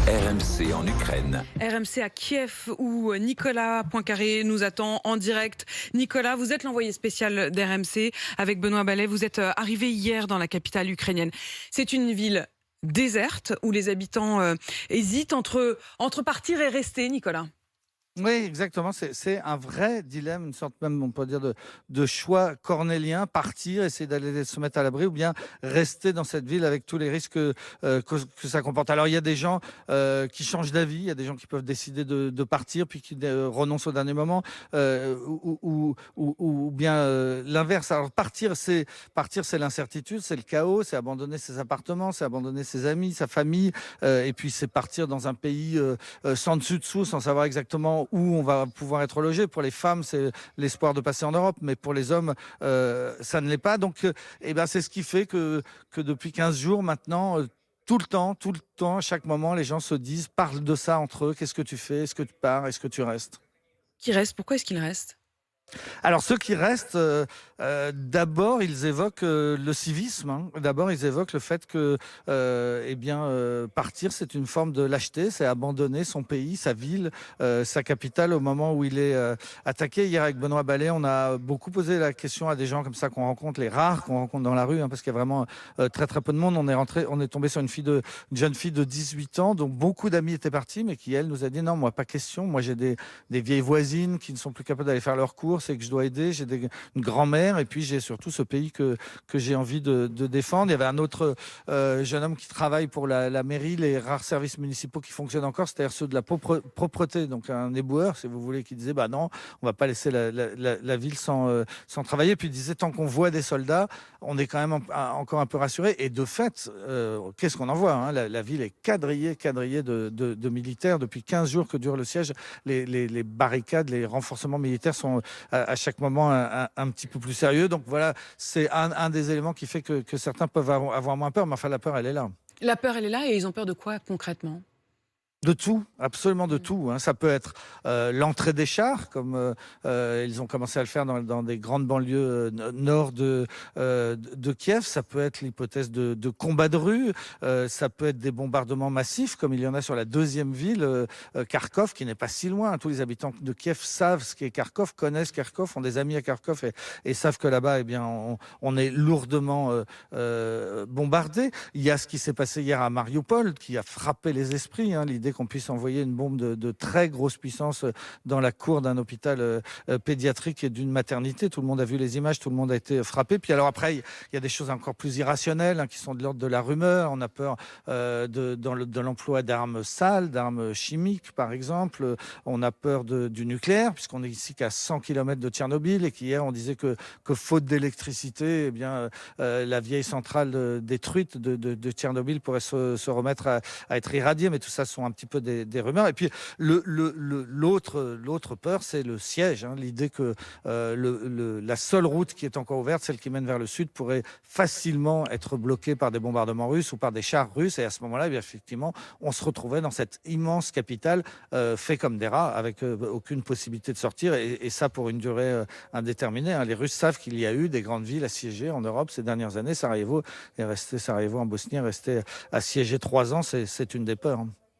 RMC en Ukraine. RMC à Kiev où Nicolas Poincaré nous attend en direct. Nicolas, vous êtes l'envoyé spécial d'RMC avec Benoît Ballet. Vous êtes arrivé hier dans la capitale ukrainienne. C'est une ville déserte où les habitants hésitent entre partir et rester, Nicolas. Oui, exactement. C'est un vrai dilemme, une sorte même, on peut dire, de choix cornélien, partir, essayer d'aller se mettre à l'abri, ou bien rester dans cette ville avec tous les risques que ça comporte. Alors, il y a des gens qui changent d'avis, il y a des gens qui peuvent décider de partir, puis qui renoncent au dernier moment, ou bien l'inverse. Alors, partir, c'est l'incertitude, c'est le chaos, c'est abandonner ses appartements, c'est abandonner ses amis, sa famille, et puis c'est partir dans un pays sans dessus dessous, sans savoir exactement où on va pouvoir être logé. Pour les femmes, c'est l'espoir de passer en Europe, mais pour les hommes, ça ne l'est pas. Donc, c'est ce qui fait que depuis 15 jours maintenant, tout le temps, à chaque moment, les gens se disent, parlent de ça entre eux. Qu'est-ce que tu fais? Est-ce que tu pars? Est-ce que tu restes? Qui reste? Pourquoi est-ce qu'il reste? Alors ceux qui restent, d'abord ils évoquent le civisme. Hein. D'abord ils évoquent le fait que, partir c'est une forme de lâcheté, c'est abandonner son pays, sa ville, sa capitale au moment où il est attaqué. Hier avec Benoît Ballet, on a beaucoup posé la question à des gens comme ça qu'on rencontre, les rares qu'on rencontre dans la rue, hein, parce qu'il y a vraiment très très peu de monde. On est tombé sur une jeune fille de 18 ans, dont beaucoup d'amis étaient partis, mais qui elle nous a dit non, moi pas question. Moi j'ai des vieilles voisines qui ne sont plus capables d'aller faire leurs courses et que je dois aider, une grand-mère et puis j'ai surtout ce pays que j'ai envie de défendre. Il y avait un autre jeune homme qui travaille pour la mairie, les rares services municipaux qui fonctionnent encore, c'est-à-dire ceux de la propreté, donc un éboueur si vous voulez, qui disait bah non, on va pas laisser la ville sans travailler. Puis il disait tant qu'on voit des soldats, on est quand même encore un peu rassuré. Et de fait, qu'est-ce qu'on en voit, hein, la ville est quadrillée de militaires depuis 15 jours que dure le siège. Les barricades, les renforcements militaires sont à chaque moment un petit peu plus sérieux. Donc voilà, c'est un des éléments qui fait que certains peuvent avoir moins peur, mais enfin la peur, elle est là. La peur, elle est là et ils ont peur de quoi concrètement? De tout, absolument de tout. Hein. Ça peut être l'entrée des chars, comme ils ont commencé à le faire dans des grandes banlieues nord de Kiev. Ça peut être l'hypothèse de combats de rue. Ça peut être des bombardements massifs, comme il y en a sur la deuxième ville, Kharkov, qui n'est pas si loin. Tous les habitants de Kiev savent ce qu'est Kharkov, connaissent Kharkov, ont des amis à Kharkov et savent que là-bas, on est lourdement bombardé. Il y a ce qui s'est passé hier à Mariupol, qui a frappé les esprits. Hein, l'idée qu'on puisse envoyer une bombe de très grosse puissance dans la cour d'un hôpital pédiatrique et d'une maternité. Tout le monde a vu les images, tout le monde a été frappé. Puis alors après, il y a des choses encore plus irrationnelles, hein, qui sont de l'ordre de la rumeur. On a peur de l'emploi d'armes sales, d'armes chimiques par exemple. On a peur du nucléaire, puisqu'on est ici qu'à 100 km de Tchernobyl et qu'hier on disait que faute d'électricité, la vieille centrale détruite de Tchernobyl pourrait se remettre à être irradiée. Mais tout ça sont un petit peu des rumeurs. Et puis l'autre peur, c'est le siège, hein, l'idée que la seule route qui est encore ouverte, celle qui mène vers le sud, pourrait facilement être bloquée par des bombardements russes ou par des chars russes. Et à ce moment-là, effectivement, on se retrouvait dans cette immense capitale fait comme des rats, avec aucune possibilité de sortir, et ça pour une durée indéterminée. Hein. Les Russes savent qu'il y a eu des grandes villes assiégées en Europe ces dernières années. Sarajevo en Bosnie est resté assiégé 3 ans. C'est une des peurs. Hein.